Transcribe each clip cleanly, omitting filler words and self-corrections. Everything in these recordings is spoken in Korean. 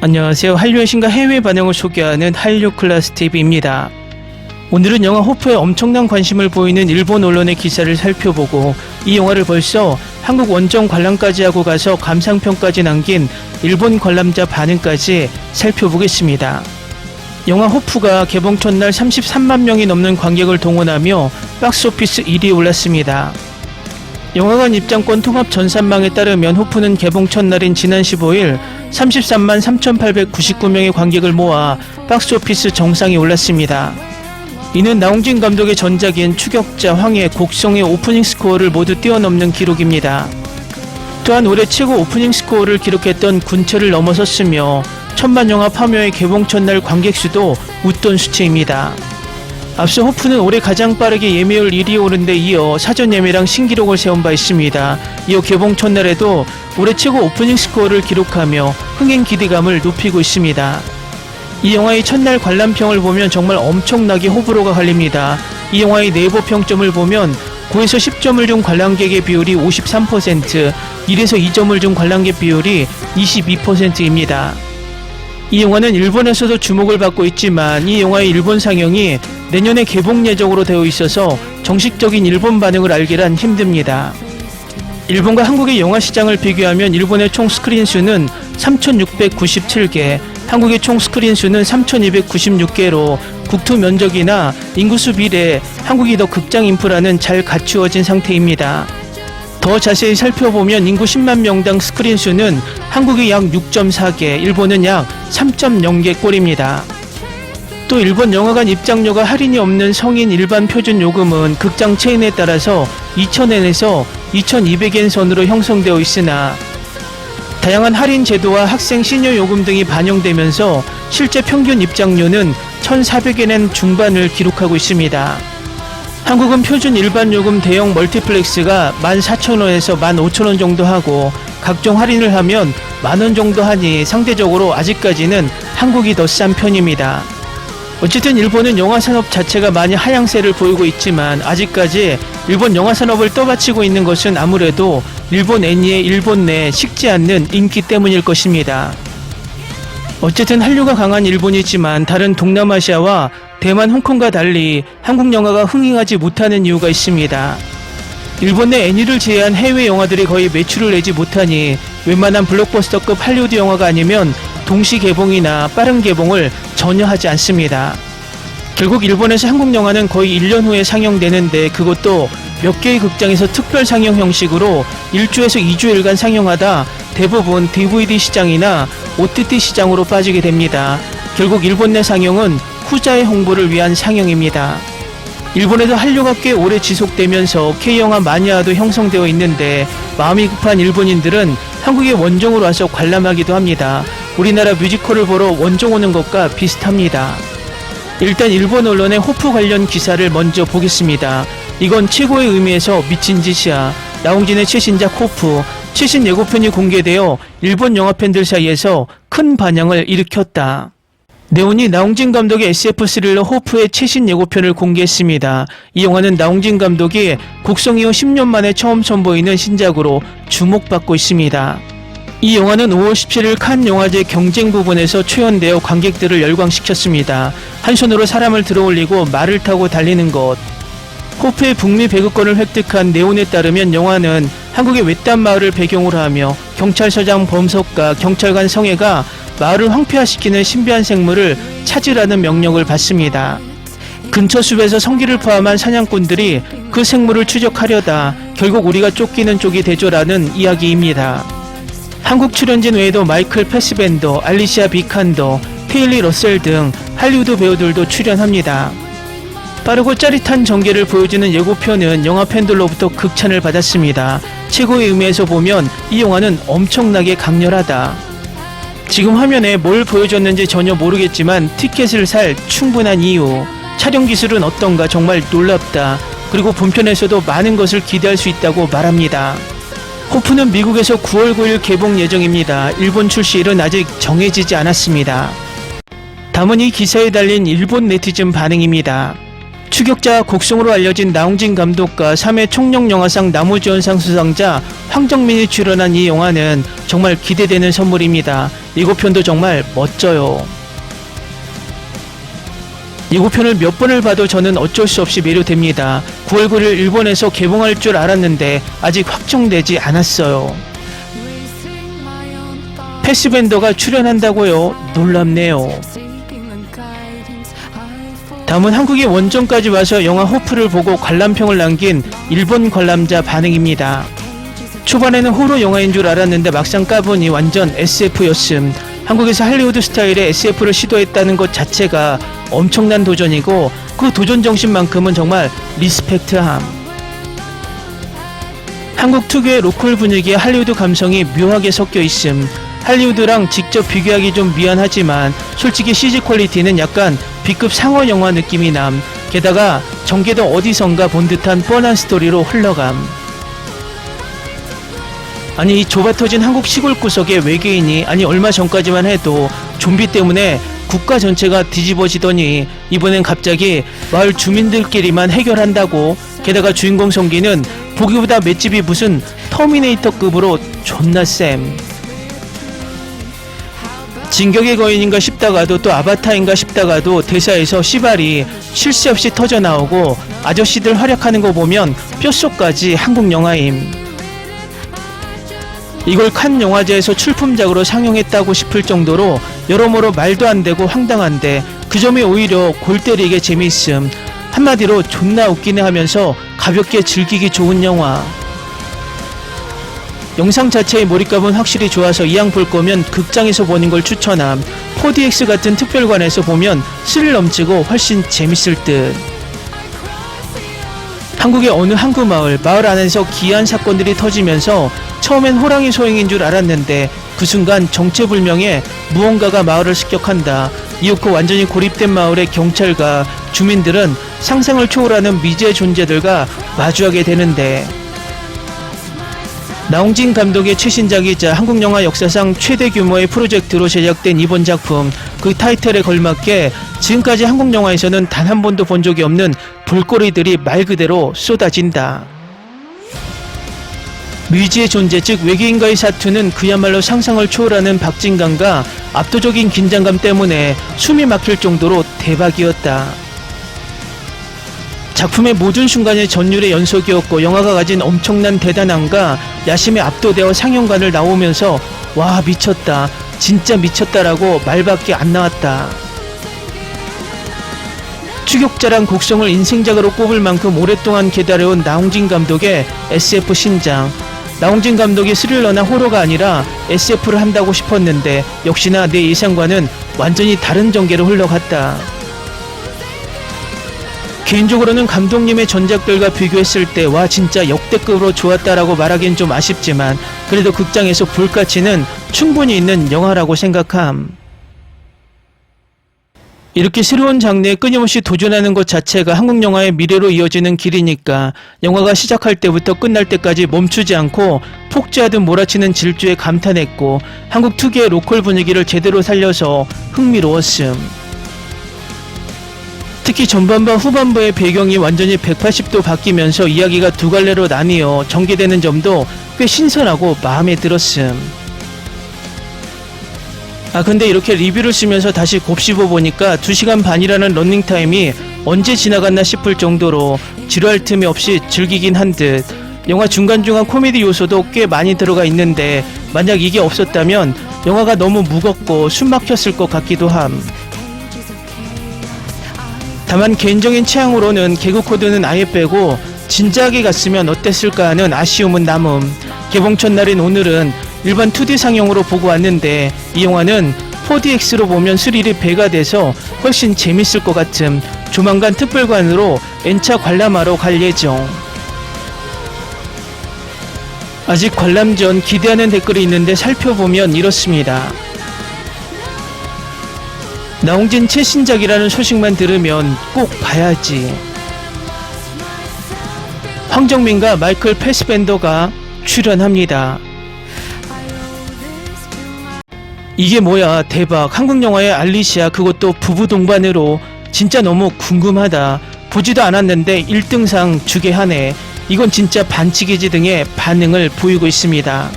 안녕하세요. 한류의 신과 해외 반응을 소개하는 한류클래스TV입니다. 오늘은 영화 호프에 엄청난 관심을 보이는 일본 언론의 기사를 살펴보고 이 영화를 벌써 한국 원정 관람까지 하고 가서 감상평까지 남긴 일본 관람자 반응까지 살펴보겠습니다. 영화 호프가 개봉 첫날 33만 명이 넘는 관객을 동원하며 박스오피스 1위에 올랐습니다. 영화관 입장권 통합 전산망에 따르면 호프는 개봉 첫날인 지난 15일 33만 3,899명의 관객을 모아 박스오피스 정상에 올랐습니다. 이는 나홍진 감독의 전작인 추격자, 황해, 곡성의 오프닝 스코어를 모두 뛰어넘는 기록입니다. 또한 올해 최고 오프닝 스코어를 기록했던 군체를 넘어섰으며 천만 영화 파묘의 개봉 첫날 관객 수도 웃돈 수치입니다. 앞서 호프는 올해 가장 빠르게 예매율 1위에 오른 데 이어 사전 예매량 신기록을 세운 바 있습니다. 이어 개봉 첫날에도 올해 최고 오프닝 스코어를 기록하며 흥행 기대감을 높이고 있습니다. 이 영화의 첫날 관람평을 보면 정말 엄청나게 호불호가 갈립니다. 이 영화의 네이버 평점을 보면 9에서 10점을 준 관람객의 비율이 53%, 1에서 2점을 준 관람객 비율이 22%입니다. 이 영화는 일본에서도 주목을 받고 있지만 이 영화의 일본 상영이 내년에 개봉 예정으로 되어 있어서 정식적인 일본 반응을 알기란 힘듭니다. 일본과 한국의 영화 시장을 비교하면 일본의 총 스크린 수는 3,697개, 한국의 총 스크린 수는 3,296개로 국토 면적이나 인구수 비례 한국이 더 극장 인프라는 잘 갖추어진 상태입니다. 더 자세히 살펴보면 인구 10만 명당 스크린 수는 한국이 약 6.4개, 일본은 약 3.0개 꼴입니다. 또 일본 영화관 입장료가 할인이 없는 성인 일반 표준 요금은 극장 체인에 따라서 2,000엔에서 2,200엔 선으로 형성되어 있으나 다양한 할인 제도와 학생 시니어 요금 등이 반영되면서 실제 평균 입장료는 1,400엔엔 중반을 기록하고 있습니다. 한국은 표준 일반 요금 대형 멀티플렉스가 14,000원에서 15,000원 정도 하고 각종 할인을 하면 만원 정도 하니 상대적으로 아직까지는 한국이 더 싼 편입니다. 어쨌든 일본은 영화 산업 자체가 많이 하향세를 보이고 있지만 아직까지 일본 영화 산업을 떠받치고 있는 것은 아무래도 일본 애니의 일본 내 식지 않는 인기 때문일 것입니다. 어쨌든 한류가 강한 일본이지만 다른 동남아시아와 대만, 홍콩과 달리 한국 영화가 흥행하지 못하는 이유가 있습니다. 일본 내 애니를 제외한 해외 영화들이 거의 매출을 내지 못하니 웬만한 블록버스터급 할리우드 영화가 아니면 동시 개봉이나 빠른 개봉을 전혀 하지 않습니다. 결국 일본에서 한국 영화는 거의 1년 후에 상영되는데 그것도 몇 개의 극장에서 특별 상영 형식으로 1주에서 2주일간 상영하다 대부분 DVD 시장이나 OTT 시장으로 빠지게 됩니다. 결국 일본 내 상영은 후자의 홍보를 위한 상영입니다. 일본에도 한류가 꽤 오래 지속되면서 K영화 마니아도 형성되어 있는데 마음이 급한 일본인들은 한국의 원정으로 와서 관람하기도 합니다. 우리나라 뮤지컬을 보러 원정 오는 것과 비슷합니다. 일단 일본 언론의 호프 관련 기사를 먼저 보겠습니다. 이건 최고의 의미에서 미친 짓이야. 나홍진의 최신작 호프, 최신 예고편이 공개되어 일본 영화팬들 사이에서 큰 반향을 일으켰다. 네온이 나홍진 감독의 SF 스릴러 호프의 최신 예고편을 공개했습니다. 이 영화는 나홍진 감독이 곡성 이후 10년 만에 처음 선보이는 신작으로 주목받고 있습니다. 이 영화는 5월 17일 칸 영화제 경쟁 부분에서 초연되어 관객들을 열광시켰습니다. 한 손으로 사람을 들어올리고 말을 타고 달리는 것. 호프의 북미 배급권을 획득한 네온에 따르면 영화는 한국의 외딴 마을을 배경으로 하며 경찰서장 범석과 경찰관 성혜가 마을을 황폐화시키는 신비한 생물을 찾으라는 명령을 받습니다. 근처 숲에서 성기를 포함한 사냥꾼들이 그 생물을 추적하려다 결국 우리가 쫓기는 쪽이 되죠라는 이야기입니다. 한국 출연진 외에도 마이클 패스벤더, 알리시아 비칸더, 테일리 러셀 등 할리우드 배우들도 출연합니다. 빠르고 짜릿한 전개를 보여주는 예고편은 영화 팬들로부터 극찬을 받았습니다. 최고의 의미에서 보면 이 영화는 엄청나게 강렬하다. 지금 화면에 뭘 보여줬는지 전혀 모르겠지만 티켓을 살 충분한 이유, 촬영 기술은 어떤가 정말 놀랍다. 그리고 본편에서도 많은 것을 기대할 수 있다고 말합니다. 호프는 미국에서 9월 9일 개봉 예정입니다. 일본 출시일은 아직 정해지지 않았습니다. 다음은 이 기사에 달린 일본 네티즌 반응입니다. 추격자 곡성으로 알려진 나홍진 감독과 3회 총력영화상 나무주연상 수상자 황정민이 출연한 이 영화는 정말 기대되는 선물입니다. 예고편도 정말 멋져요. 예고편을 몇 번을 봐도 저는 어쩔 수 없이 매료됩니다. 9월 9일 일본에서 개봉할 줄 알았는데 아직 확정되지 않았어요. 패스벤더가 출연한다고요? 놀랍네요. 다음은 한국의 원정까지 와서 영화 호프를 보고 관람평을 남긴 일본 관람자 반응입니다. 초반에는 호러 영화인 줄 알았는데 막상 까보니 완전 SF였음. 한국에서 할리우드 스타일의 SF를 시도했다는 것 자체가 엄청난 도전이고 그 도전 정신만큼은 정말 리스펙트함. 한국 특유의 로컬 분위기에 할리우드 감성이 묘하게 섞여 있음. 할리우드랑 직접 비교하기 좀 미안하지만 솔직히 CG 퀄리티는 약간 B급 상어 영화 느낌이 남. 게다가 전개도 어디선가 본 듯한 뻔한 스토리로 흘러감. 아니 이 좁아터진 한국 시골 구석에 외계인이 아니 얼마 전까지만 해도 좀비 때문에 국가 전체가 뒤집어지더니 이번엔 갑자기 마을 주민들끼리만 해결한다고. 게다가 주인공 성기는 보기보다 맷집이 무슨 터미네이터급으로 존나 쌤. 진격의 거인인가 싶다가도 또 아바타인가 싶다가도 대사에서 씨발이 쉴 새 없이 터져나오고 아저씨들 활약하는 거 보면 뼛속까지 한국 영화임. 이걸 칸 영화제에서 출품작으로 상영했다고 싶을 정도로 여러모로 말도 안 되고 황당한데 그 점이 오히려 골 때리게 재미있음. 한마디로 존나 웃기네 하면서 가볍게 즐기기 좋은 영화. 영상 자체의 몰입감은 확실히 좋아서 이왕 볼 거면 극장에서 보는 걸 추천함. 4DX 같은 특별관에서 보면 스릴 넘치고 훨씬 재밌을 듯. 한국의 어느 항구 마을 안에서 기이한 사건들이 터지면서 처음엔 호랑이 소행인 줄 알았는데 그 순간 정체불명의 무언가가 마을을 습격한다. 이윽고 완전히 고립된 마을의 경찰과 주민들은 상상을 초월하는 미지의 존재들과 마주하게 되는데 나홍진 감독의 최신작이자 한국 영화 역사상 최대 규모의 프로젝트로 제작된 이번 작품, 그 타이틀에 걸맞게 지금까지 한국 영화에서는 단 한 번도 본 적이 없는 볼거리들이 말 그대로 쏟아진다. 미지의 존재 즉 외계인과의 사투는 그야말로 상상을 초월하는 박진감과 압도적인 긴장감 때문에 숨이 막힐 정도로 대박이었다. 작품의 모든 순간이 전율의 연속이었고 영화가 가진 엄청난 대단함과 야심에 압도되어 상영관을 나오면서 와 미쳤다 진짜 미쳤다라고 말밖에 안 나왔다. 추격자랑 곡성을 인생작으로 꼽을 만큼 오랫동안 기다려온 나홍진 감독의 SF 신작. 나홍진 감독이 스릴러나 호러가 아니라 SF를 한다고 싶었는데 역시나 내 예상과는 완전히 다른 전개로 흘러갔다. 개인적으로는 감독님의 전작들과 비교했을 때 와 진짜 역대급으로 좋았다라고 말하기엔 좀 아쉽지만 그래도 극장에서 볼 가치는 충분히 있는 영화라고 생각함. 이렇게 새로운 장르에 끊임없이 도전하는 것 자체가 한국 영화의 미래로 이어지는 길이니까 영화가 시작할 때부터 끝날 때까지 멈추지 않고 폭주하듯 몰아치는 질주에 감탄했고 한국 특유의 로컬 분위기를 제대로 살려서 흥미로웠음. 특히 전반부와 후반부의 배경이 완전히 180도 바뀌면서 이야기가 두 갈래로 나뉘어 전개되는 점도 꽤 신선하고 마음에 들었음. 근데 이렇게 리뷰를 쓰면서 다시 곱씹어 보니까 2시간 반이라는 러닝타임이 언제 지나갔나 싶을 정도로 지루할 틈이 없이 즐기긴 한 듯. 영화 중간중간 코미디 요소도 꽤 많이 들어가 있는데 만약 이게 없었다면 영화가 너무 무겁고 숨막혔을 것 같기도 함. 다만 개인적인 취향으로는 개그 코드는 아예 빼고 진지하게 갔으면 어땠을까 하는 아쉬움은 남음. 개봉 첫날인 오늘은 일반 2D 상영으로 보고 왔는데 이 영화는 4DX로 보면 스릴이 배가 돼서 훨씬 재밌을 것 같음. 조만간 특별관으로 N차 관람하러 갈 예정. 아직 관람 전 기대하는 댓글이 있는데 살펴보면 이렇습니다. 나홍진 최신작이라는 소식만 들으면 꼭 봐야지. 황정민과 마이클 패스벤더가 출연합니다. 이게 뭐야 대박. 한국 영화의 알리시아 그것도 부부 동반으로 진짜 너무 궁금하다. 보지도 않았는데 1등상 주게 하네. 이건 진짜 반칙이지 등의 반응을 보이고 있습니다.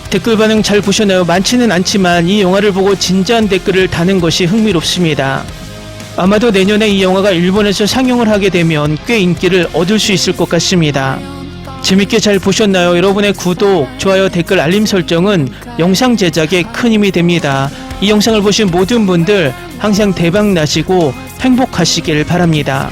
댓글 반응 잘 보셨나요? 많지는 않지만 이 영화를 보고 진지한 댓글을 다는 것이 흥미롭습니다. 아마도 내년에 이 영화가 일본에서 상영을 하게 되면 꽤 인기를 얻을 수 있을 것 같습니다. 재밌게 잘 보셨나요? 여러분의 구독, 좋아요, 댓글, 알림 설정은 영상 제작에 큰 힘이 됩니다. 이 영상을 보신 모든 분들 항상 대박 나시고 행복하시길 바랍니다.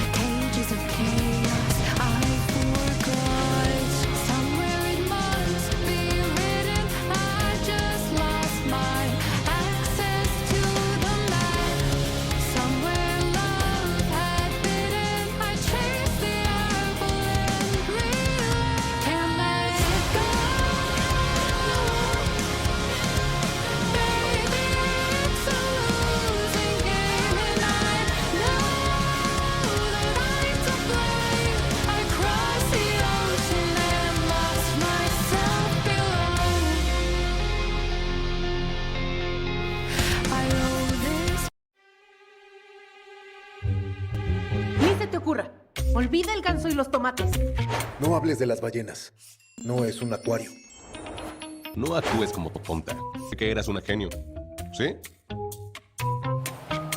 Ni se te ocurra. Olvida el ganso y los tomates. No hables de las ballenas. No es un acuario. No actúes como tonta. Que eras una genio. ¿Sí?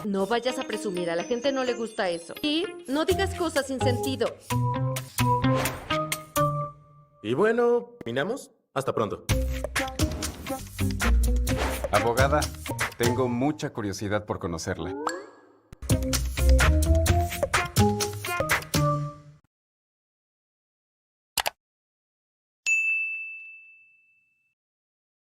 No vayas a presumir, a la gente no le gusta eso. Y no digas cosas sin sentido. Y bueno, ¿terminamos? Hasta pronto. Abogada, tengo mucha curiosidad por conocerla.